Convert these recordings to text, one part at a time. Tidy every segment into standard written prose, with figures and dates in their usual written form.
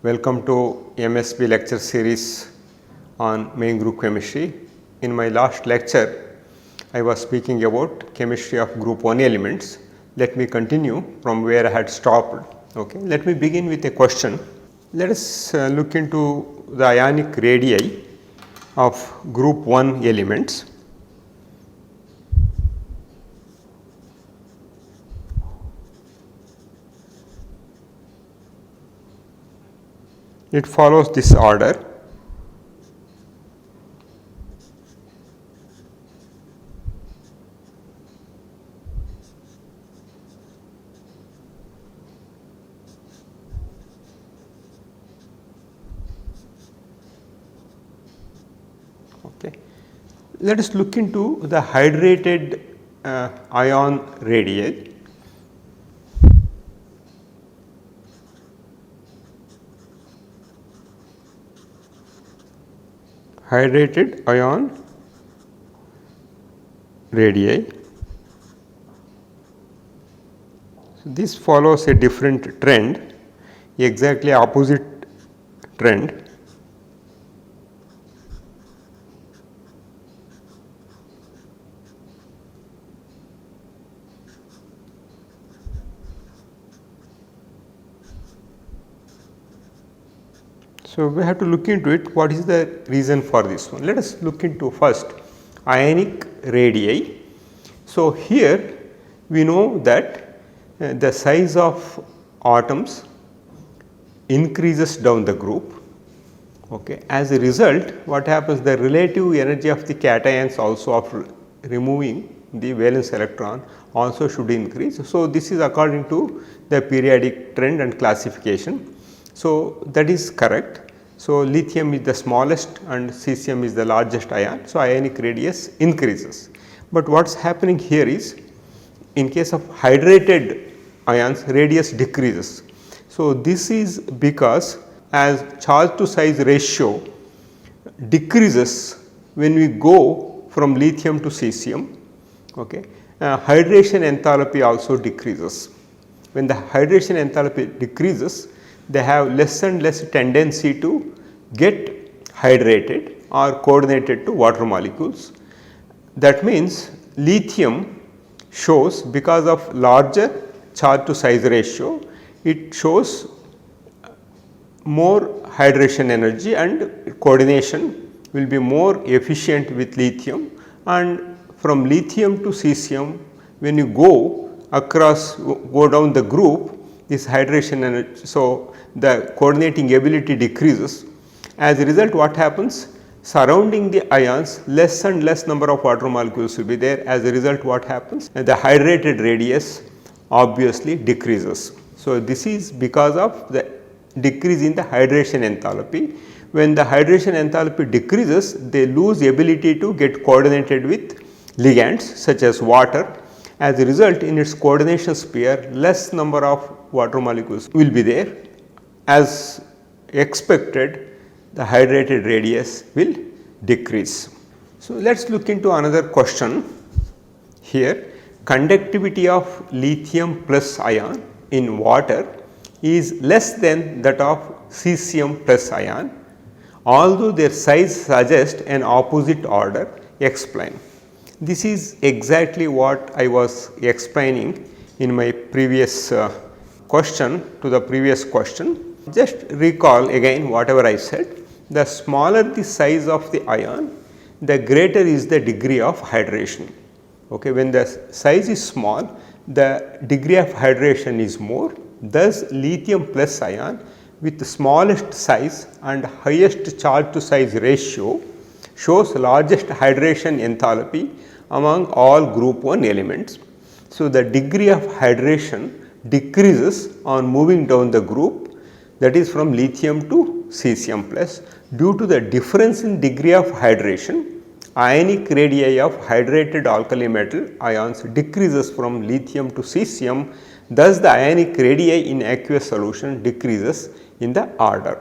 Welcome to MSB lecture series on main group chemistry. In my last lecture, I was speaking about chemistry of group 1 elements. Let me continue from where I had stopped. Okay. Let me begin with a question. Let us look into the ionic radii of group 1 elements. It follows this order. Okay. Let us look into the hydrated ion radii. Hydrated ion radii. So, this follows a different trend, exactly opposite trend. So, we have to look into it, what is the reason for this one. Let us look into first ionic radii. So, here we know that the size of atoms increases down the group. Okay. As a result, what happens, the relative energy of the cations also of removing the valence electron also should increase. So, this is according to the periodic trend and classification. So, that is correct. So, lithium is the smallest and cesium is the largest ion. So, ionic radius increases. But what is happening here is, in case of hydrated ions, radius decreases. So, this is because as charge to size ratio decreases when we go from lithium to cesium, okay, hydration enthalpy also decreases. When the hydration enthalpy decreases, they have less and less tendency to get hydrated or coordinated to water molecules. That means, lithium shows, because of larger charge to size ratio, it shows more hydration energy and coordination will be more efficient with lithium, and from lithium to cesium, when you go down the group, this hydration energy, so the coordinating ability decreases. As a result, what happens, surrounding the ions, less and less number of water molecules will be there. As a result, what happens, the hydrated radius obviously decreases. So, this is because of the decrease in the hydration enthalpy. When the hydration enthalpy decreases, they lose the ability to get coordinated with ligands such as water. As a result, in its coordination sphere, less number of water molecules will be there. As expected, the hydrated radius will decrease. So, let us look into another question here. Conductivity of lithium plus ion in water is less than that of cesium plus ion, although their size suggests an opposite order. Explain. This is exactly what I was explaining in my previous question to the previous question. Just recall again whatever I said. The smaller the size of the ion, the greater is the degree of hydration. Okay. When the size is small, the degree of hydration is more. Thus, lithium plus ion with the smallest size and highest charge to size ratio shows largest hydration enthalpy among all group 1 elements. So, the degree of hydration decreases on moving down the group, that is from lithium to cesium plus. Due to the difference in degree of hydration, ionic radii of hydrated alkali metal ions decreases from lithium to cesium. Thus, the ionic radii in aqueous solution decreases in the order.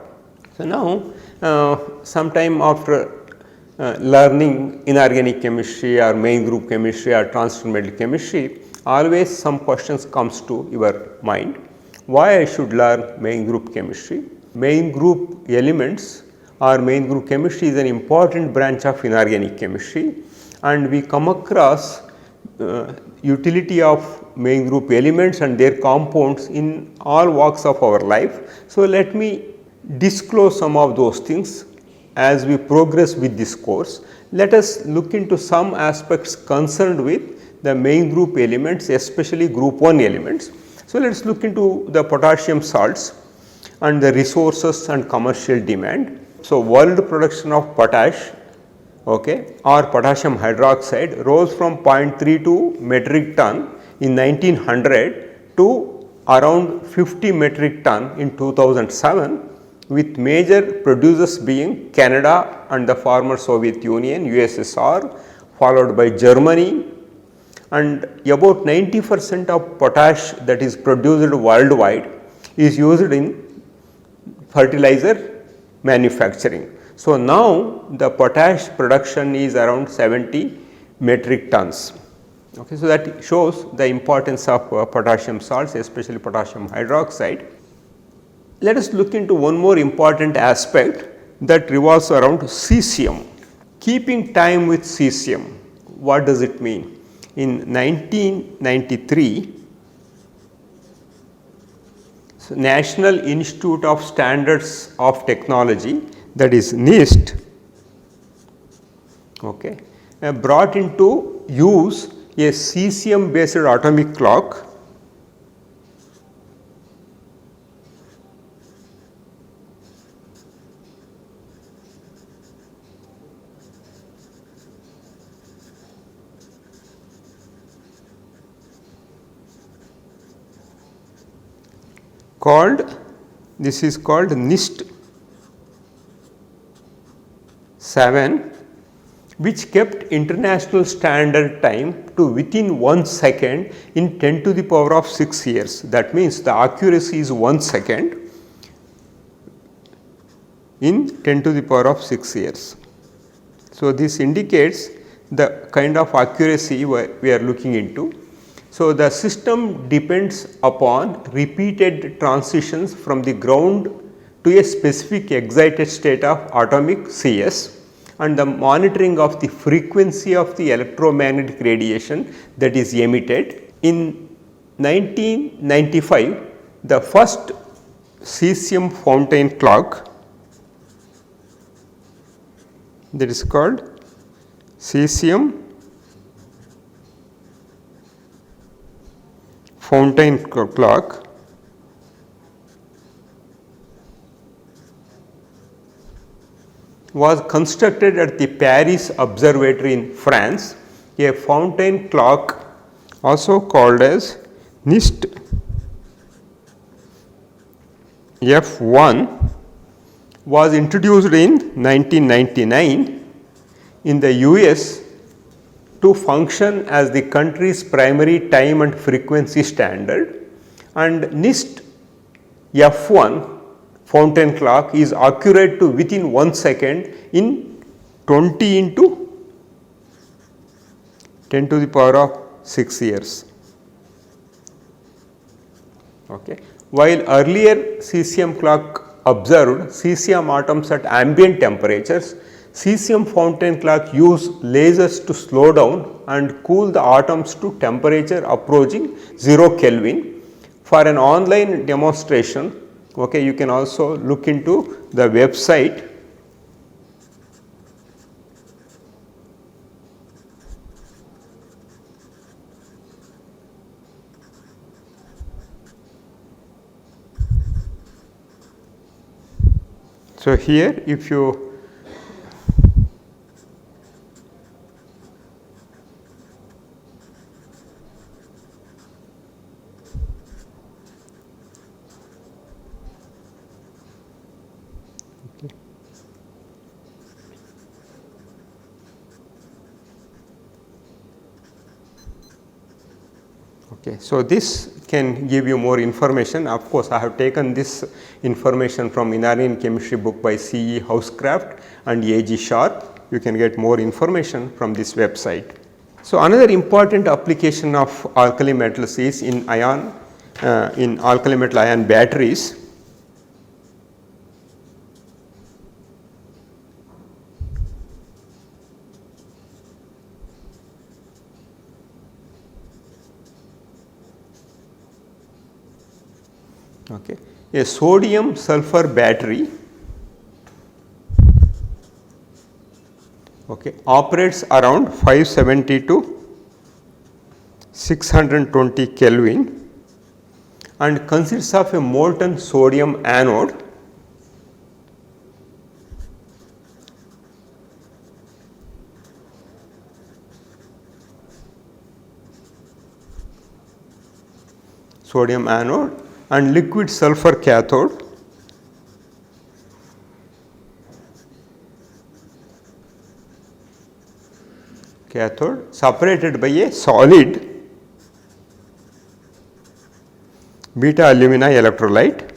So, now sometime after learning inorganic chemistry or main group chemistry or transfer metal chemistry, always some questions comes to your mind. Why I should learn main group chemistry? main group elements or main group chemistry is an important branch of inorganic chemistry, and we come across utility of main group elements and their compounds in all walks of our life. So, let me disclose some of those things as we progress with this course. Let us look into some aspects concerned with the main group elements, especially group 1 elements. So, let us look into the potassium salts and the resources and commercial demand. So, world production of potash, okay, or potassium hydroxide rose from 0.32 metric ton in 1900 to around 50 metric ton in 2007, with major producers being Canada and the former Soviet Union, USSR, followed by Germany, and about 90% of potash that is produced worldwide is used in fertilizer manufacturing. So, now the potash production is around 70 metric tons. Okay, so, that shows the importance of potassium salts, especially potassium hydroxide. Let us look into one more important aspect that revolves around cesium. Keeping time with cesium, what does it mean? In 1993, so National Institute of Standards of Technology, that is NIST, okay, brought into use a cesium based atomic clock called, this is called NIST 7, which kept international standard time to within 1 second in 10 to the power of 6 years. That means, the accuracy is 1 second in 10 to the power of 6 years. So, this indicates the kind of accuracy we are looking into. So, the system depends upon repeated transitions from the ground to a specific excited state of atomic CS, and the monitoring of the frequency of the electromagnetic radiation that is emitted. In 1995, the first cesium fountain clock, that is called cesium fountain clock, was constructed at the Paris Observatory in France. A fountain clock, also called as NIST F1, was introduced in 1999 in the US to function as the country's primary time and frequency standard, and NIST F1 fountain clock is accurate to within 1 second in 20 into 10 to the power of 6 years. Okay. While earlier cesium clock observed cesium atoms at ambient temperatures, cesium fountain clock used lasers to slow down and cool the atoms to temperature approaching 0 Kelvin. For an online demonstration, okay, you can also look into the website. So, here if you okay. So, this can give you more information. Of course, I have taken this information from Inorganic Chemistry book by C. E. Housecraft and A. G. Sharp. You can get more information from this website. So, another important application of alkali metals is in alkali metal ion batteries. Okay. A sodium sulfur battery, okay, operates around 570 to 620 Kelvin and consists of a molten sodium anode and liquid sulfur cathode separated by a solid beta alumina electrolyte.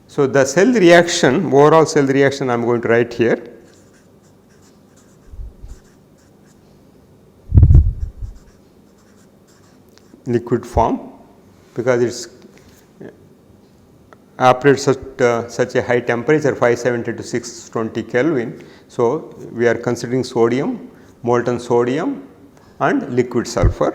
So, the cell reaction, overall cell reaction I am going to write here. Liquid form, because it is operates at such a high temperature 570 to 620 Kelvin. So, we are considering sodium, molten sodium and liquid sulfur.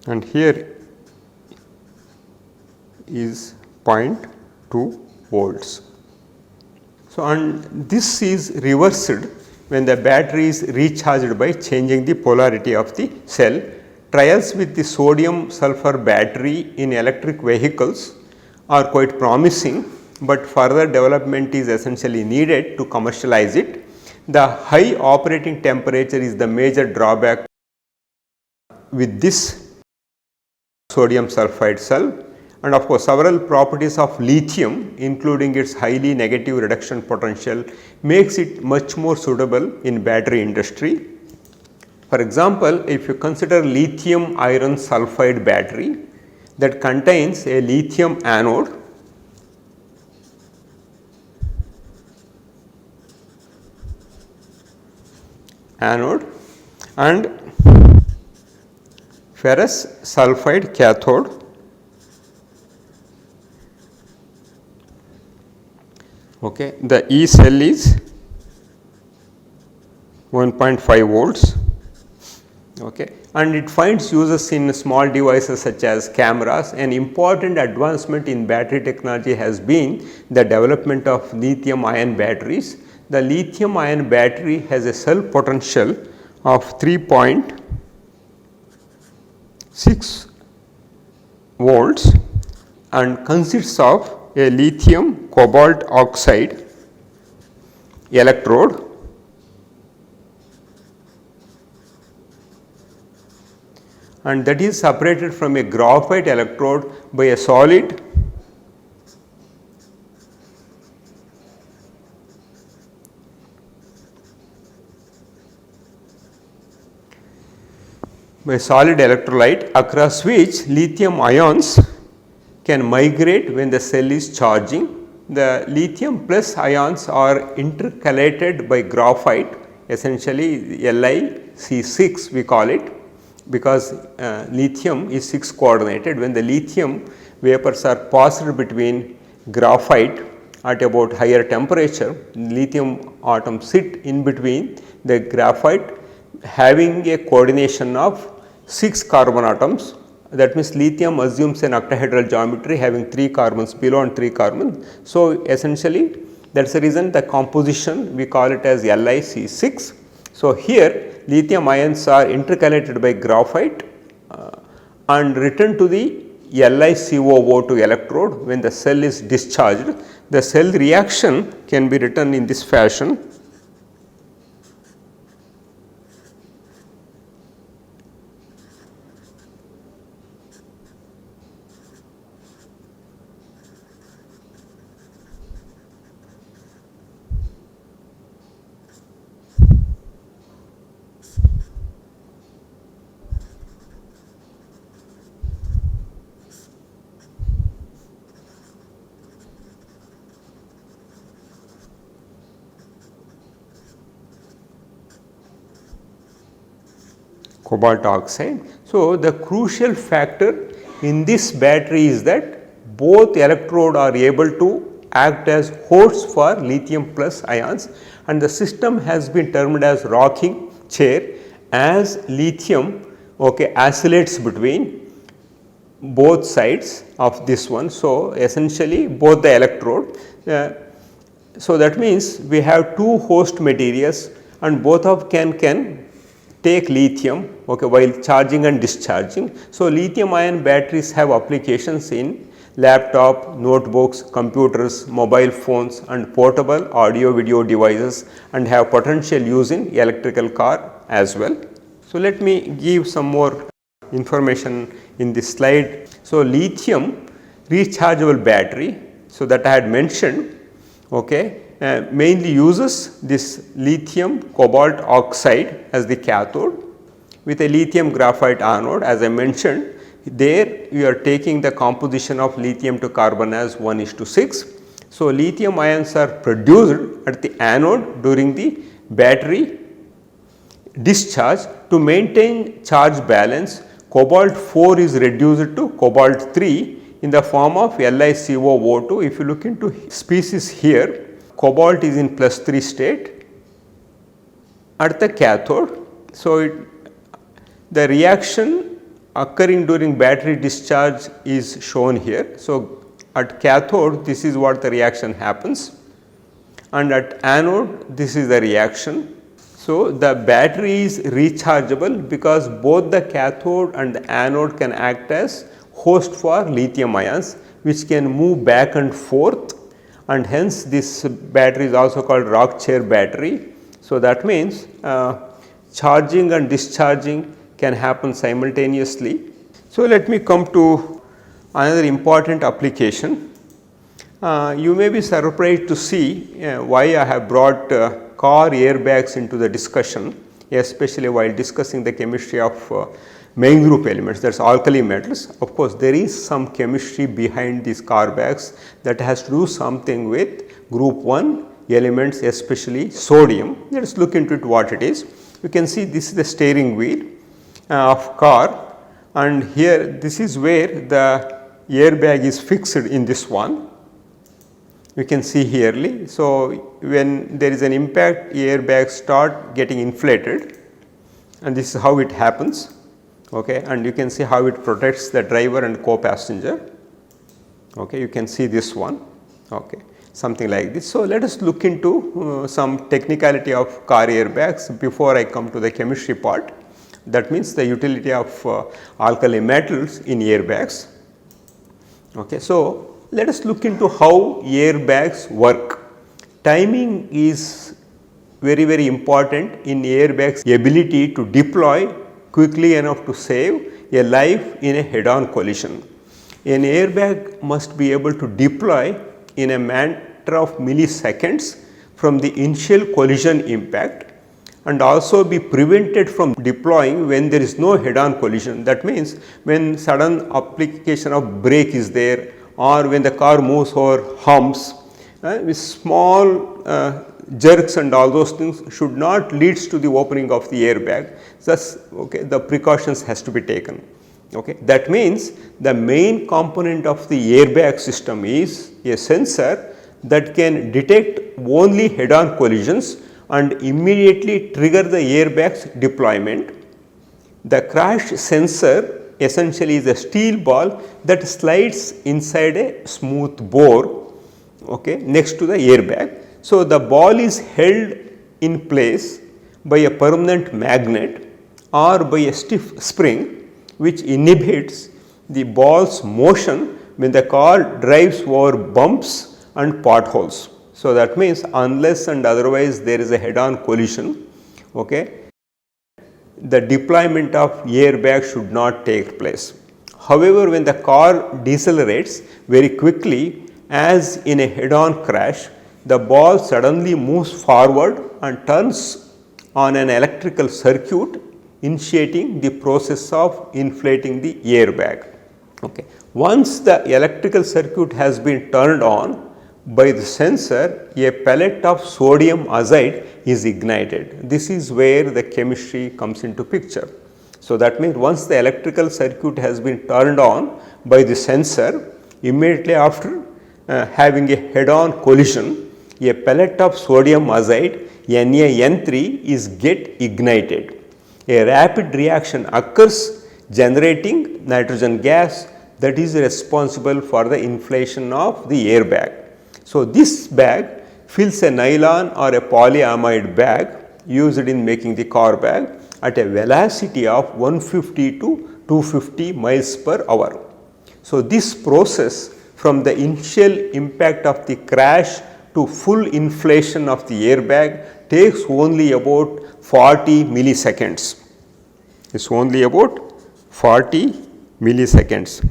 And here is 0.2 volts. So, and this is reversed when the battery is recharged by changing the polarity of the cell. Trials with the sodium sulfur battery in electric vehicles are quite promising, but further development is essentially needed to commercialize it. The high operating temperature is the major drawback with this sodium sulphide cell, and of course, several properties of lithium including its highly negative reduction potential makes it much more suitable in battery industry. For example, if you consider lithium iron sulphide battery that contains a lithium anode and ferrous sulphide cathode, okay. The E cell is 1.5 volts, okay, and it finds uses in small devices such as cameras. An important advancement in battery technology has been the development of lithium ion batteries. The lithium ion battery has a cell potential of 3.6 volts and consists of a lithium cobalt oxide electrode and that is separated from a graphite electrode by a solid electrolyte across which lithium ions can migrate when the cell is charging. The lithium plus ions are intercalated by graphite, essentially LiC6 we call it, because lithium is 6 coordinated. When the lithium vapors are passed between graphite at about higher temperature, lithium atoms sit in between the graphite having a coordination of 6 carbon atoms. That means lithium assumes an octahedral geometry having 3 carbons below and 3 carbons. So, essentially that is the reason the composition we call it as LiC6. So, here lithium ions are intercalated by graphite and return to the LiCOO2 electrode when the cell is discharged. The cell reaction can be written in this fashion. Cobalt oxide. So, the crucial factor in this battery is that both electrode are able to act as hosts for lithium plus ions, and the system has been termed as rocking chair as lithium oscillates between both sides of this one. So, essentially both the electrode. So, that means we have two host materials and both of can take lithium while charging and discharging. So, lithium ion batteries have applications in laptop, notebooks, computers, mobile phones and portable audio video devices, and have potential use in electrical car as well. So, let me give some more information in this slide. So, lithium rechargeable battery, so that I had mentioned, mainly uses this lithium cobalt oxide as the cathode with a lithium graphite anode. As I mentioned, there you are taking the composition of lithium to carbon as 1:6. So, lithium ions are produced at the anode during the battery discharge. To maintain charge balance, cobalt 4 is reduced to cobalt 3 in the form of LiCoO2. If you look into species here, cobalt is in +3 state at the cathode. So, the reaction occurring during battery discharge is shown here. So, at cathode this is what the reaction happens, and at anode this is the reaction. So, the battery is rechargeable because both the cathode and the anode can act as host for lithium ions, which can move back and forth, and hence this battery is also called rock chair battery. So, that means charging and discharging can happen simultaneously. So, let me come to another important application. You may be surprised to see why I have brought car airbags into the discussion, especially while discussing the chemistry of main group elements, that is alkali metals. Of course, there is some chemistry behind these car bags that has to do something with group 1 elements, especially sodium. Let us look into it what it is. You can see this is the steering wheel of car, and here this is where the airbag is fixed in this one. You can see herely. So, when there is an impact, airbags start getting inflated, and this is how it happens. And you can see how it protects the driver and co-passenger. You can see this one, something like this. So, let us look into some technicality of car airbags before I come to the chemistry part. That means the utility of alkali metals in airbags. So, let us look into how airbags work. Timing is very important in airbags' ability to deploy quickly enough to save a life in a head-on collision. An airbag must be able to deploy in a matter of milliseconds from the initial collision impact, and also be prevented from deploying when there is no head-on collision. That means, when sudden application of brake is there, or when the car moves over humps, with small jerks and all those things should not lead to the opening of the airbag. Thus, the precautions has to be taken. That means, the main component of the airbag system is a sensor that can detect only head-on collisions and immediately trigger the airbag's deployment. The crash sensor essentially is a steel ball that slides inside a smooth bore next to the airbag. So, the ball is held in place by a permanent magnet or by a stiff spring, which inhibits the ball's motion when the car drives over bumps and potholes. So, that means, unless and otherwise there is a head-on collision, the deployment of airbag should not take place. However, when the car decelerates very quickly, as in a head-on crash, the ball suddenly moves forward and turns on an electrical circuit, initiating the process of inflating the airbag. Once the electrical circuit has been turned on by the sensor, a pellet of sodium azide is ignited. This is where the chemistry comes into picture. So, that means, once the electrical circuit has been turned on by the sensor, immediately after having a head-on collision, a pellet of sodium azide NaN3 is get ignited. A rapid reaction occurs generating nitrogen gas that is responsible for the inflation of the airbag. So, this bag fills a nylon or a polyamide bag used in making the car bag at a velocity of 150 to 250 miles per hour. So, this process from the initial impact of the crash to full inflation of the airbag takes only about 40 milliseconds. It is only about 40 milliseconds.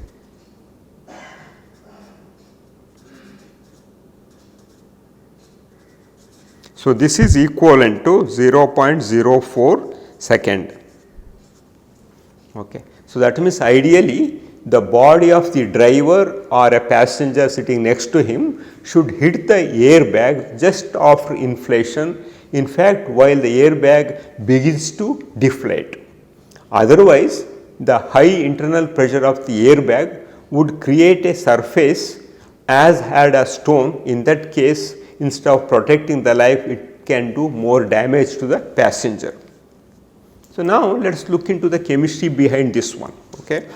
So, this is equivalent to 0.04 second. Okay. So, that means ideally the body of the driver or a passenger sitting next to him should hit the airbag just after inflation, in fact while the airbag begins to deflate. Otherwise, the high internal pressure of the airbag would create a surface as had a stone. In that case, instead of protecting the life, it can do more damage to the passenger. So, now let us look into the chemistry behind this one. Okay.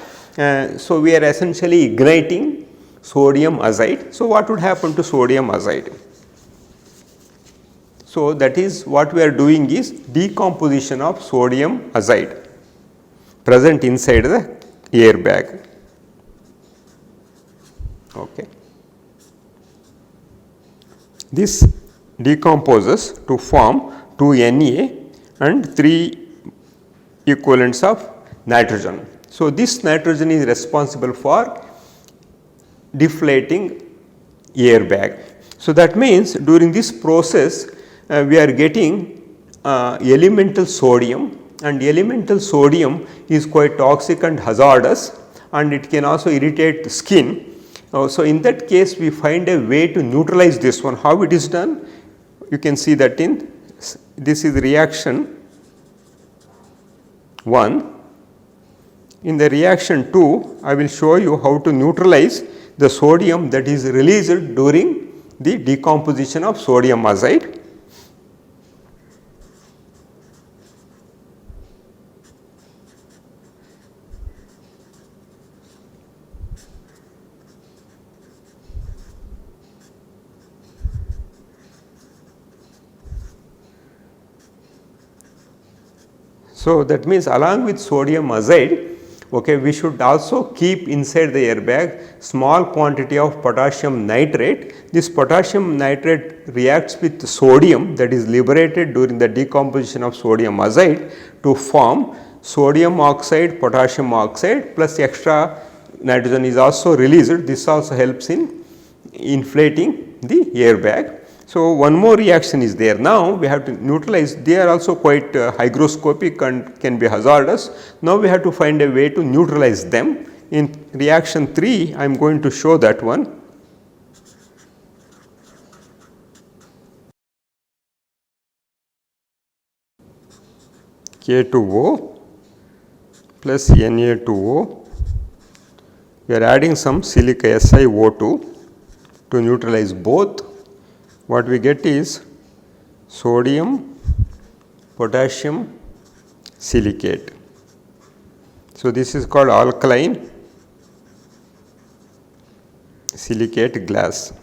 So, we are essentially igniting sodium azide. So, what would happen to sodium azide? So, that is what we are doing is decomposition of sodium azide present inside the airbag. Okay. This decomposes to form 2 Na and 3 equivalents of nitrogen. So, this nitrogen is responsible for deflating airbag. So, that means during this process we are getting elemental sodium, and elemental sodium is quite toxic and hazardous, and it can also irritate the skin. So, in that case we find a way to neutralize this one. How it is done? You can see that in this is reaction 1. In the reaction 2, I will show you how to neutralize the sodium that is released during the decomposition of sodium azide. So, that means along with sodium azide, okay, we should also keep inside the airbag small quantity of potassium nitrate. This potassium nitrate reacts with sodium that is liberated during the decomposition of sodium azide to form sodium oxide, potassium oxide, plus extra nitrogen is also released. This also helps in inflating the airbag. So, one more reaction is there. Now, we have to neutralize. They are also quite hygroscopic and can be hazardous. Now, we have to find a way to neutralize them. In reaction 3, I am going to show that one. K2O plus Na2O. We are adding some silica SiO2 to neutralize both. What we get is sodium, potassium silicate. So, this is called alkaline silicate glass.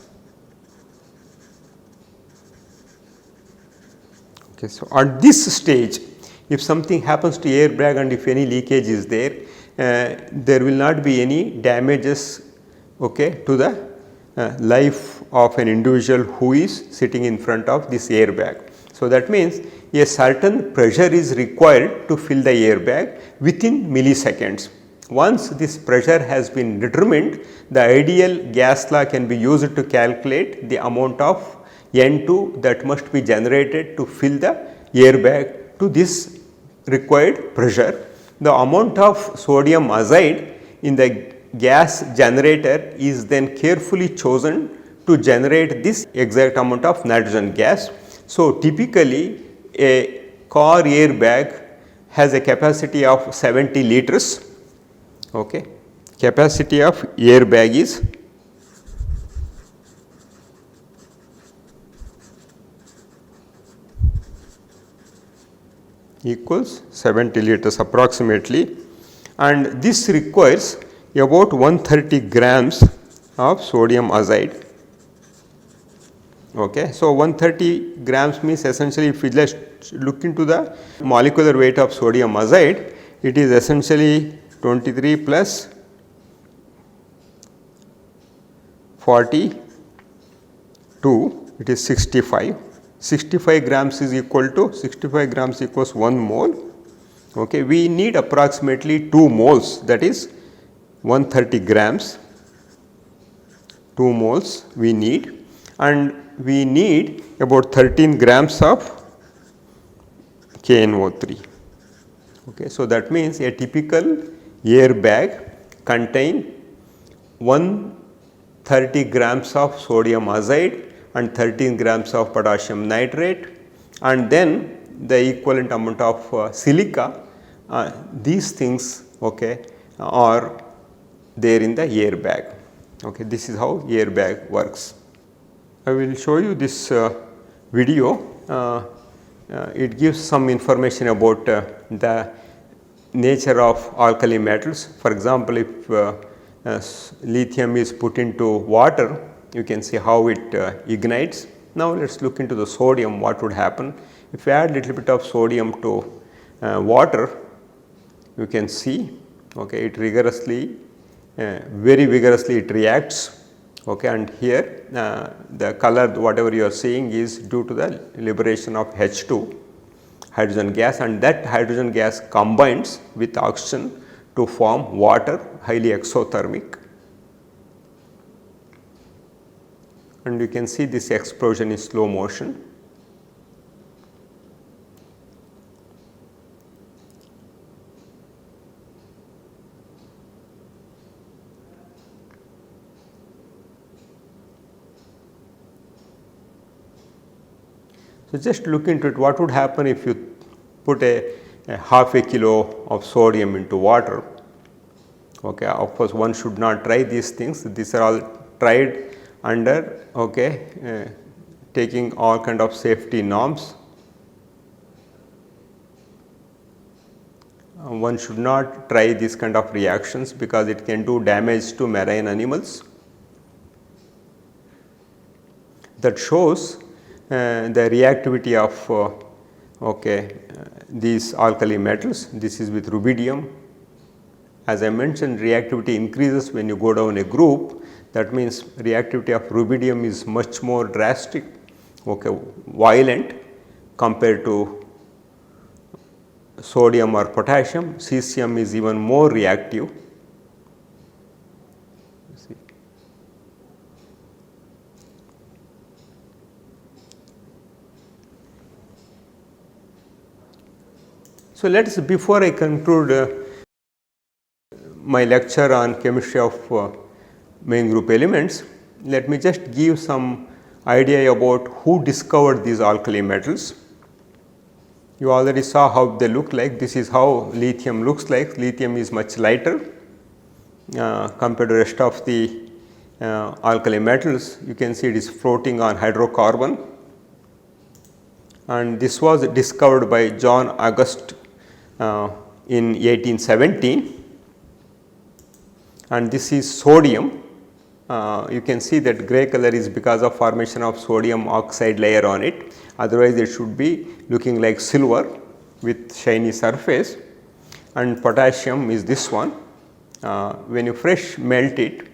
Okay, so, at this stage, if something happens to airbag and if any leakage is there, there will not be any damages, okay, to the life of an individual who is sitting in front of this airbag. So, that means a certain pressure is required to fill the airbag within milliseconds. Once this pressure has been determined, the ideal gas law can be used to calculate the amount of N2 that must be generated to fill the airbag to this required pressure. The amount of sodium azide in the gas generator is then carefully chosen to generate this exact amount of nitrogen gas. So, typically a car airbag has a capacity of 70 liters. Okay. Capacity of airbag is equals 70 liters approximately, and this requires about 130 grams of sodium azide. Okay. So, 130 grams means essentially if we just look into the molecular weight of sodium azide, it is essentially 23 plus 42, it is 65. 65 grams is equal to 65 grams equals 1 mole. Okay. We need approximately 2 moles, that is 130 grams, 2 moles we need, and we need about 13 grams of KNO3. Okay. So, that means a typical air bag contain 130 grams of sodium azide and 13 grams of potassium nitrate, and then the equivalent amount of silica. These things, okay, are there in the air bag. Okay. This is how air bag works. I will show you this video. It gives some information about the nature of alkali metals. For example, if lithium is put into water, you can see how it ignites. Now, let us look into the sodium, what would happen. If we add little bit of sodium to water, you can see, okay, it rigorously, very vigorously it reacts. Okay, and here the color whatever you are seeing is due to the liberation of H2 hydrogen gas, and that hydrogen gas combines with oxygen to form water, highly exothermic. And you can see this explosion in slow motion. So, just look into it, what would happen if you put a half a kilo of sodium into water. Okay. Of course, one should not try these things, these are all tried under, okay, taking all kind of safety norms. One should not try these kind of reactions because it can do damage to marine animals. That shows the reactivity of these alkali metals. This is with rubidium. As I mentioned, reactivity increases when you go down a group. That means reactivity of rubidium is much more drastic, okay, violent compared to sodium or potassium. Cesium is even more reactive. So, let us, before I conclude my lecture on chemistry of main group elements, let me just give some idea about who discovered these alkali metals. You already saw how they look like. This is how lithium looks like. Lithium is much lighter compared to rest of the alkali metals. You can see it is floating on hydrocarbon, and this was discovered by John August in 1817, and this is sodium. You can see that gray color is because of formation of sodium oxide layer on it, otherwise it should be looking like silver with shiny surface. And potassium is this one. When you fresh melt it,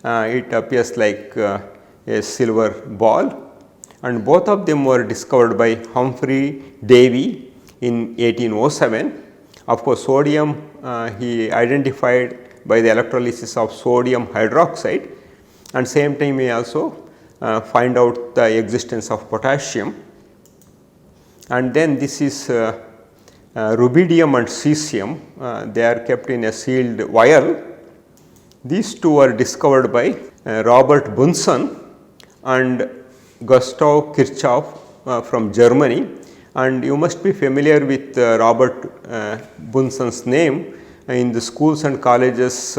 it appears like a silver ball, and both of them were discovered by Humphrey Davy in 1807. Of course, sodium he identified by the electrolysis of sodium hydroxide, and same time he also find out the existence of potassium. And then this is rubidium and cesium, they are kept in a sealed vial. These two were discovered by Robert Bunsen and Gustav Kirchhoff from Germany, and you must be familiar with Robert Bunsen's name. In the schools and colleges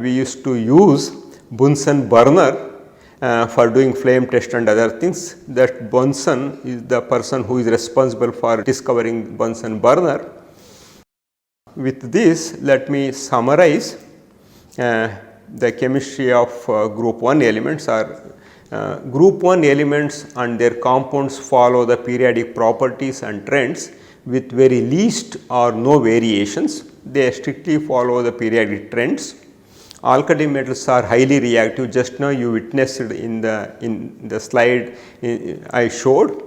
we used to use Bunsen burner for doing flame test and other things. That Bunsen is the person who is responsible for discovering Bunsen burner. With this, let me summarize the chemistry of group 1 elements. Group 1 elements and their compounds follow the periodic properties and trends with very least or no variations. They strictly follow the periodic trends. Alkali metals are highly reactive, just now you witnessed in the slide I showed,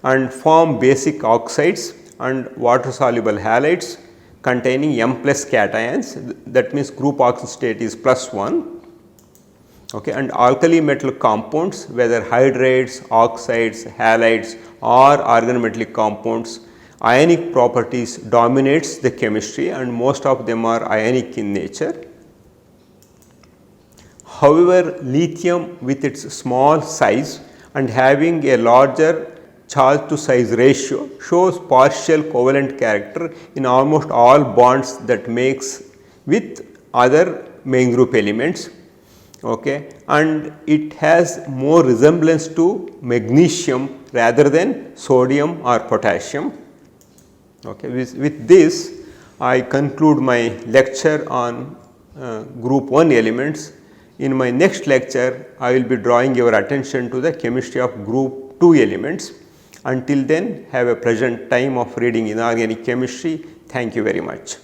and form basic oxides and water soluble halides containing M plus cations, that means group oxygen state is +1. Okay, and alkali metal compounds, whether hydrates, oxides, halides or organometallic compounds, ionic properties dominates the chemistry and most of them are ionic in nature. However, lithium with its small size and having a larger charge to size ratio shows partial covalent character in almost all bonds that makes with other main group elements. Okay, and it has more resemblance to magnesium rather than sodium or potassium. Okay, with this I conclude my lecture on group 1 elements. In my next lecture, I will be drawing your attention to the chemistry of group 2 elements. Until then, have a pleasant time of reading inorganic chemistry. Thank you very much.